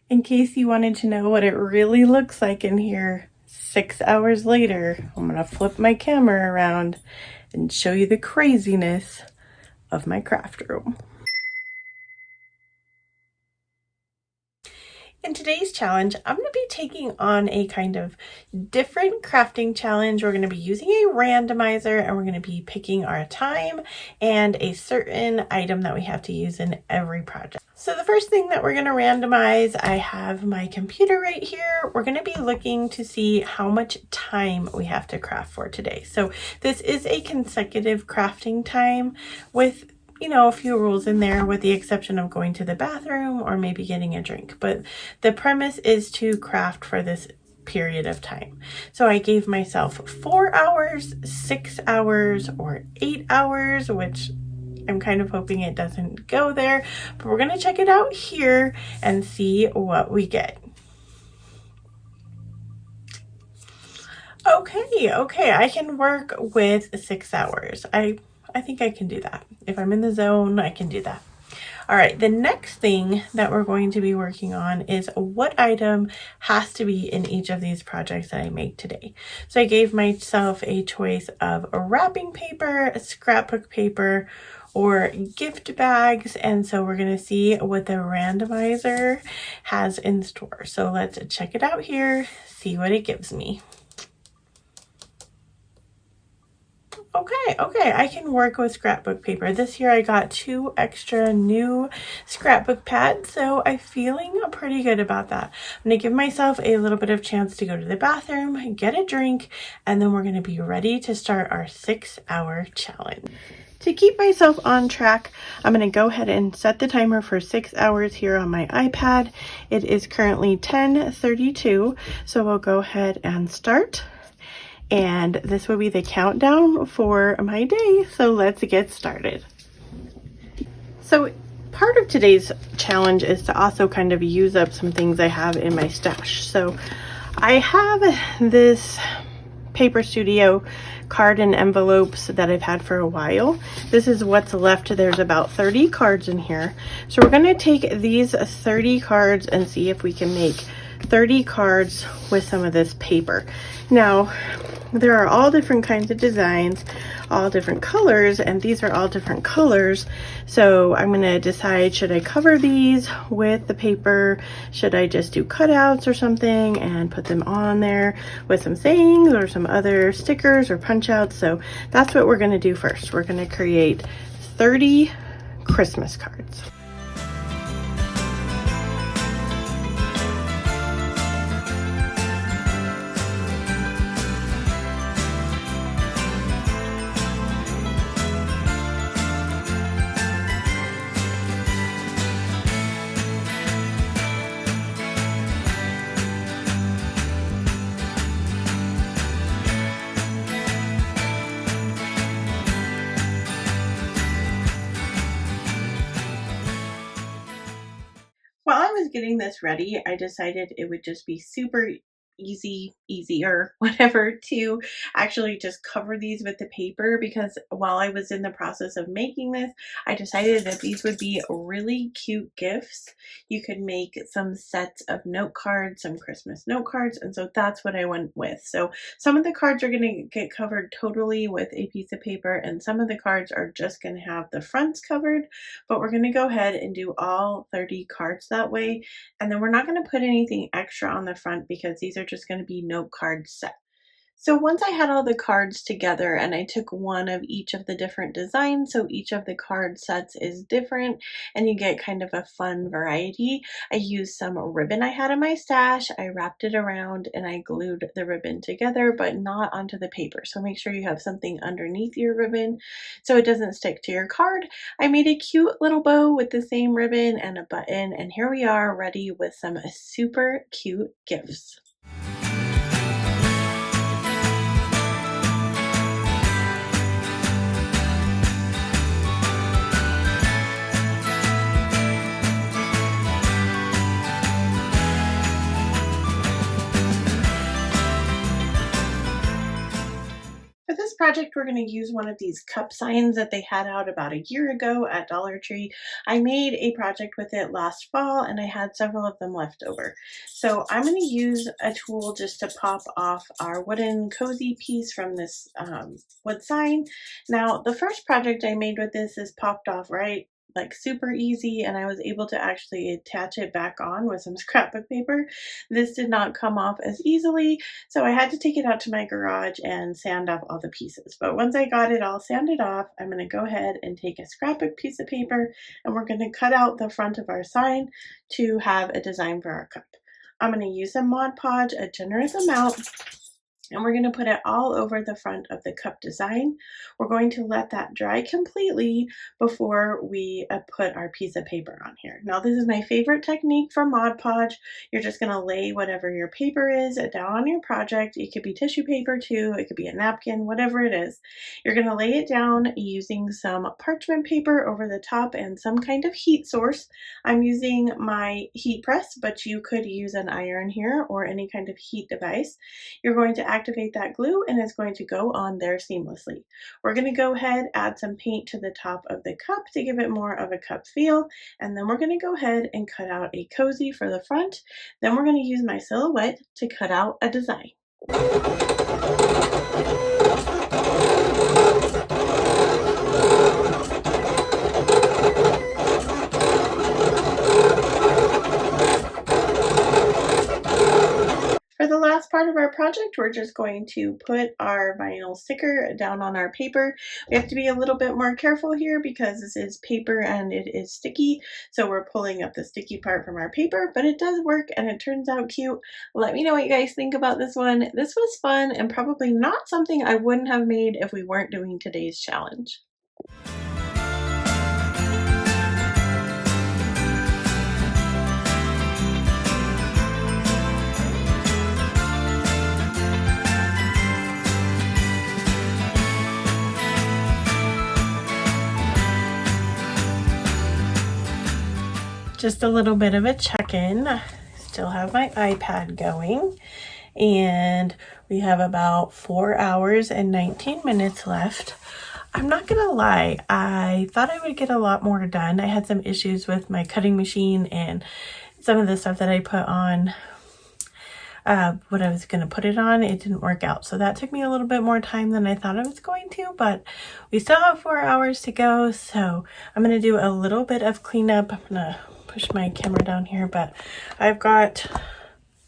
In case you wanted to know what it really looks like in here 6 hours later, I'm gonna flip my camera around and show you the craziness of my craft room. In today's challenge, I'm going to be taking on a kind of different crafting challenge. We're going to be using a randomizer and we're going to be picking our time and a certain item that we have to use in every project. So the first thing that we're going to randomize, I have my computer right here. We're going to be looking to see how much time we have to craft for today. So this is a consecutive crafting time with a few rules in there, with the exception of going to the bathroom or maybe getting a drink. But the premise is to craft for this period of time. So I gave myself 4 hours, 6 hours, or 8 hours, which I'm kind of hoping it doesn't go there, but we're going to check it out here and see what we get. Okay, I can work with 6 hours. I think I can do that. If I'm in the zone, I can do that. All right, the next thing that we're going to be working on is what item has to be in each of these projects that I make today. So I gave myself a choice of a wrapping paper, a scrapbook paper, or gift bags. And so we're going to see what the randomizer has in store. So let's check it out here, see what it gives me. Okay, I can work with scrapbook paper. This year I got 2 extra new scrapbook pads, so I'm feeling pretty good about that. I'm gonna give myself a little bit of chance to go to the bathroom, get a drink, and then we're gonna be ready to start our 6-hour challenge. To keep myself on track, I'm going to go ahead and set the timer for 6 hours here on my iPad. It is currently 10:32, so we'll go ahead and start. And this will be the countdown for my day, so let's get started. So part of today's challenge is to also kind of use up some things I have in my stash. So I have this Paper Studio card and envelopes that I've had for a while. This is what's left. There's about 30 cards in here. So we're going to take these 30 cards and see if we can make 30 cards with some of this paper. Now, there are all different kinds of designs, all different colors, and these are all different colors. So I'm going to decide, should I cover these with the paper? Should I just do cutouts or something and put them on there with some sayings or some other stickers or punch outs? So that's what we're going to do first. We're going to create 30 Christmas cards. While I was getting this ready, I decided it would just be super easier, whatever, to actually just cover these with the paper, because while I was in the process of making this, I decided that these would be really cute gifts. You could make some sets of note cards, some Christmas note cards, and so that's what I went with. So some of the cards are going to get covered totally with a piece of paper, and some of the cards are just going to have the fronts covered, but we're going to go ahead and do all 30 cards that way. And then we're not going to put anything extra on the front because these are just going to be note card set. So once I had all the cards together and I took one of each of the different designs, so each of the card sets is different and you get kind of a fun variety, I used some ribbon I had in my stash, I wrapped it around and I glued the ribbon together, but not onto the paper. So make sure you have something underneath your ribbon so it doesn't stick to your card. I made a cute little bow with the same ribbon and a button, and here we are ready with some super cute gifts. For this project, we're going to use one of these cup signs that they had out about a year ago at Dollar Tree. I made a project with it last fall and I had several of them left over. So I'm going to use a tool just to pop off our wooden cozy piece from this wood sign. Now, the first project I made with this is popped off right like super easy, and I was able to actually attach it back on with some scrapbook paper. This did not come off as easily, so I had to take it out to my garage and sand off all the pieces. But once I got it all sanded off, I'm going to go ahead and take a scrapbook piece of paper and we're going to cut out the front of our sign to have a design for our cup. I'm going to use some Mod Podge, a generous amount, and we're going to put it all over the front of the cup design. We're going to let that dry completely before we put our piece of paper on here. Now, this is my favorite technique for Mod Podge. You're just going to lay whatever your paper is down on your project. It could be tissue paper too, it could be a napkin, whatever it is. You're going to lay it down using some parchment paper over the top and some kind of heat source. I'm using my heat press, but you could use an iron here or any kind of heat device. You're going to activate that glue and it's going to go on there seamlessly. We're going to go ahead, add some paint to the top of the cup to give it more of a cup feel, and then we're going to go ahead and cut out a cozy for the front. Then we're going to use my silhouette to cut out a design. For the last part of our project, we're just going to put our vinyl sticker down on our paper. We have to be a little bit more careful here because this is paper and it is sticky. So we're pulling up the sticky part from our paper, but it does work and it turns out cute. Let me know what you guys think about this one. This was fun and probably not something I wouldn't have made if we weren't doing today's challenge. Just a little bit of a check-in. I still have my iPad going and we have about 4 hours and 19 minutes left. I'm not gonna lie, I thought I would get a lot more done. I had some issues with my cutting machine and some of the stuff that I put on what I was gonna put it on, it didn't work out. So that took me a little bit more time than I thought it was going to, but we still have 4 hours to go. So I'm gonna do a little bit of cleanup. I'm gonna push my camera down here, but I've got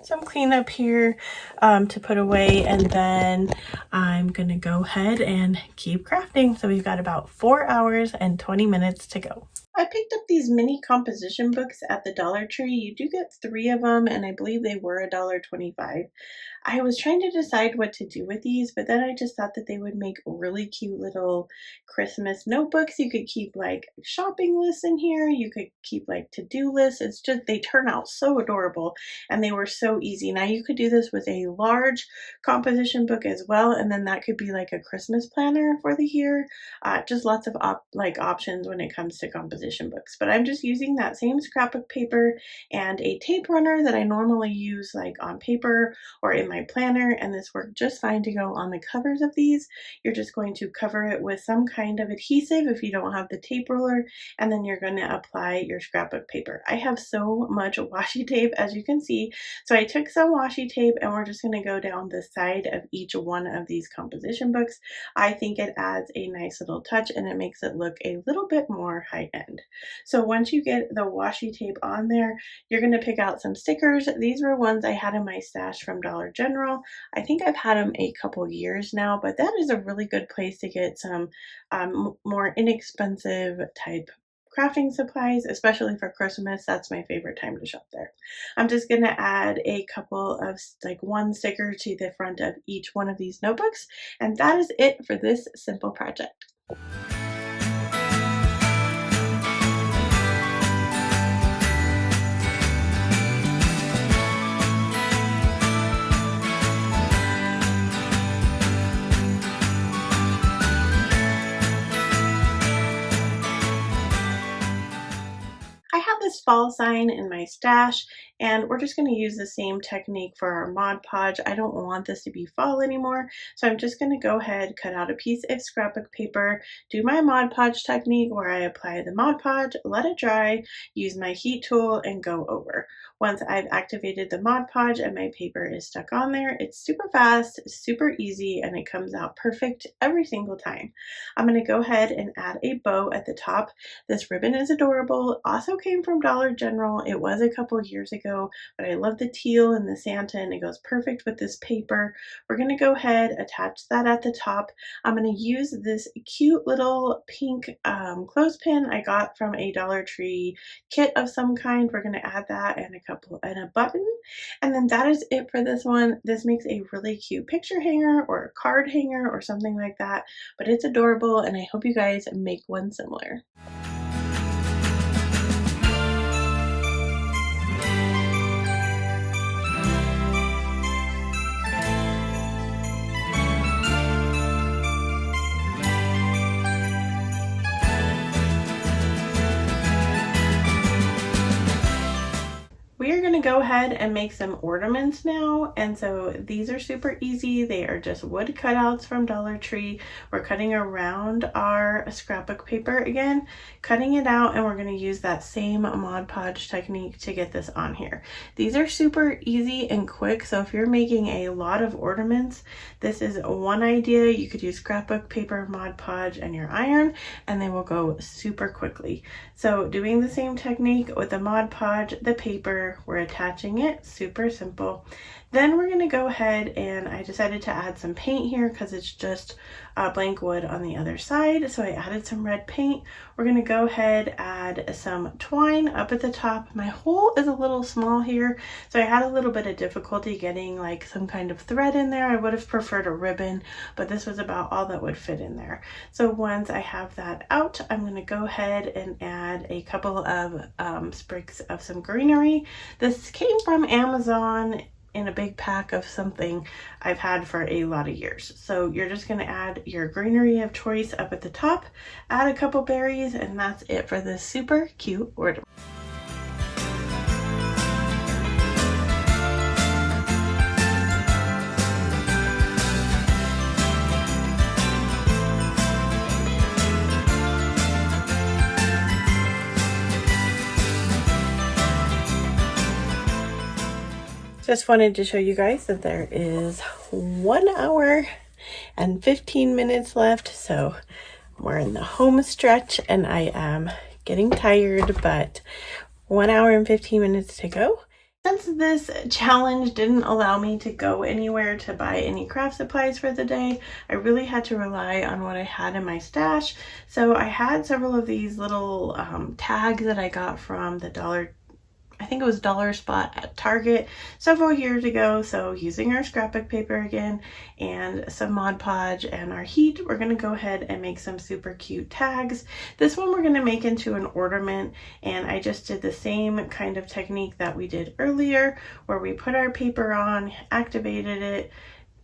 some cleanup here to put away, and then I'm gonna go ahead and keep crafting. So we've got about 4 hours and 20 minutes to go. I picked up these mini composition books at the Dollar Tree. You do get 3 of them, and I believe they were $1.25. I was trying to decide what to do with these, but then I just thought that they would make really cute little Christmas notebooks. You could keep like shopping lists in here. You could keep like to-do lists. It's just, they turn out so adorable and they were so easy. Now you could do this with a large composition book as well, and then that could be like a Christmas planner for the year. Just lots of options when it comes to composition books. But I'm just using that same scrapbook paper and a tape runner that I normally use like on paper or in my planner, and this worked just fine to go on the covers of these. You're just going to cover it with some kind of adhesive if you don't have the tape roller, and then you're going to apply your scrapbook paper. I have so much washi tape, as you can see, so I took some washi tape and we're just going to go down the side of each one of these composition books. I think it adds a nice little touch and it makes it look a little bit more high end. So once you get the washi tape on there, you're going to pick out some stickers. These were ones I had in my stash from Dollar General. I think I've had them a couple years now, but that is a really good place to get some more inexpensive type crafting supplies, especially for Christmas. That's my favorite time to shop there. I'm just going to add a couple of like one sticker to the front of each one of these notebooks, and that is it for this simple project. I have this fall sign in my stash. And we're just going to use the same technique for our Mod Podge. I don't want this to be fall anymore, so I'm just going to go ahead, cut out a piece of scrapbook paper, do my Mod Podge technique where I apply the Mod Podge, let it dry, use my heat tool, and go over. Once I've activated the Mod Podge and my paper is stuck on there, it's super fast, super easy, and it comes out perfect every single time. I'm going to go ahead and add a bow at the top. This ribbon is adorable. Also came from Dollar General. It was a couple years ago, but I love the teal and the Santa, and it goes perfect with this paper. We're going to go ahead, attach that at the top. I'm going to use this cute little pink clothespin I got from a Dollar Tree kit of some kind. We're going to add that and a button, and then that is it for this one. This makes a really cute picture hanger or a card hanger or something like that, but it's adorable, and I hope you guys make one similar. We are going to go ahead and make some ornaments now, and so these are super easy. They are just wood cutouts from Dollar Tree. We're cutting around our scrapbook paper again, cutting it out, and we're going to use that same Mod Podge technique to get this on here. These are super easy and quick, so if you're making a lot of ornaments, this is one idea. You could use scrapbook paper, Mod Podge, and your iron, and they will go super quickly. So doing the same technique with the Mod Podge, the paper, we're attaching it, super simple. Then we're going to go ahead, and I decided to add some paint here because it's just blank wood on the other side, so I added some red paint. We're going to go ahead, add some twine up at the top. My hole is a little small here, so I had a little bit of difficulty getting like some kind of thread in there. I would have preferred a ribbon, but this was about all that would fit in there. So once I have that out, I'm going to go ahead and add a couple of sprigs of some greenery. This came from Amazon in a big pack of something I've had for a lot of years. So you're just going to add your greenery of choice up at the top, add a couple berries, and that's it for this super cute ornament. Just wanted to show you guys that there is 1 hour and 15 minutes left. So we're in the home stretch and I am getting tired, but 1 hour and 15 minutes to go. Since this challenge didn't allow me to go anywhere to buy any craft supplies for the day, I really had to rely on what I had in my stash. So I had several of these little tags that I got from the I think it was Dollar Spot at Target several years ago. So using our scrapbook paper again and some Mod Podge and our heat, we're going to go ahead and make some super cute tags. This one we're going to make into an ornament, and I just did the same kind of technique that we did earlier where we put our paper on, activated it,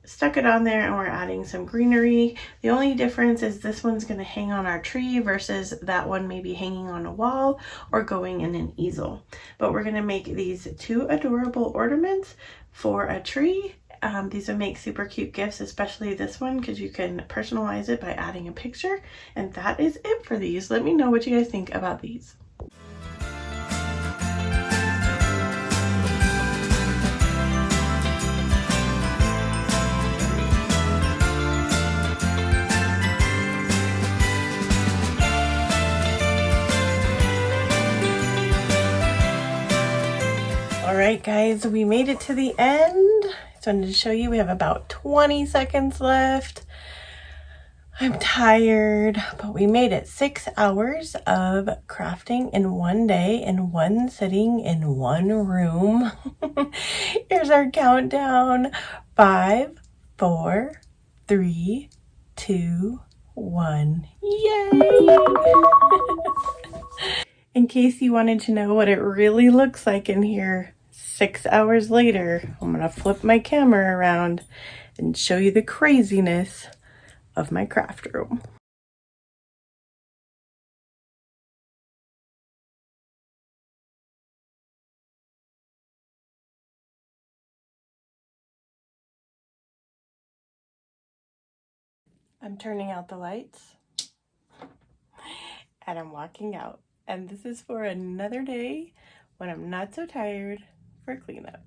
stuck it on there, and we're adding some greenery. The only difference is this one's going to hang on our tree versus that one maybe hanging on a wall or going in an easel. But we're going to make these two adorable ornaments for a tree. These would make super cute gifts, especially this one because you can personalize it by adding a picture. And that is it for these. Let me know what you guys think about these. Alright guys, we made it to the end. Just wanted to show you we have about 20 seconds left. I'm tired, but we made it. 6 hours of crafting in one day, in one sitting, in one room. Here's our countdown. 5, 4, 3, 2, 1. Yay! In case you wanted to know what it really looks like in here, 6 hours later, I'm gonna flip my camera around and show you the craziness of my craft room. I'm turning out the lights and I'm walking out. And this is for another day when I'm not so tired for cleanup.